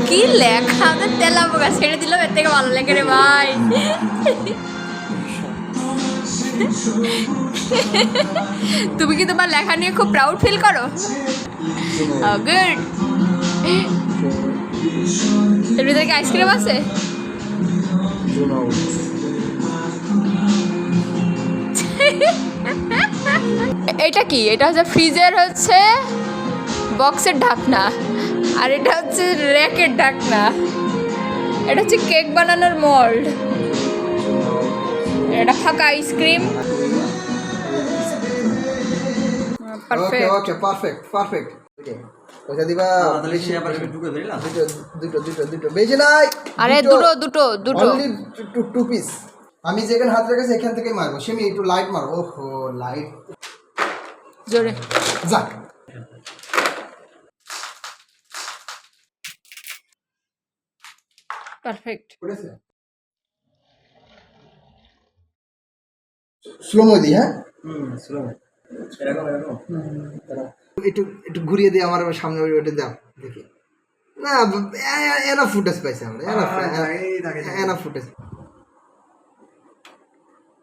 কি লেখা আমাদের তেলা পোকা ছেড়ে দিল, এর থেকে ভালো লেখে রে ভাই। তুমি কি তোমার লেখা নিয়ে খুব প্রাউড ফিল করো? গুড। এর ভিতরে কি আইসক্রিম আছে? এটা কি? এটা হচ্ছে ফ্রিজের হচ্ছে বক্সের ঢাকনা, আর এটা হচ্ছে র্যাকের ঢাকনা। এটা হচ্ছে কেক বানানোর মোল্ড। এটা ফাঁকা আইসক্রিম। ওকে ওকে পারফেক্ট পারফেক্ট। ওটা দিবা তাহলে সে আবার ঢুকে ফেললাম। দুটো বেজে নাই। আরে দুটো অনলি টু পিস। আমি যেখানে হাত রেখেছি এখান থেকেই মারবো। সেমি একটু লাইট মারবো। ওহো লাইট জোরে যা। পারফেক্ট। স্লো মো দি, হ্যাঁ স্লো এরকম একটু একটু ঘুরিয়ে দিয়ে আমার সামনে ওইটা দাও দেখি। না এনা ফুটেজ পাইছি আমরা, এনা ফুটেজ।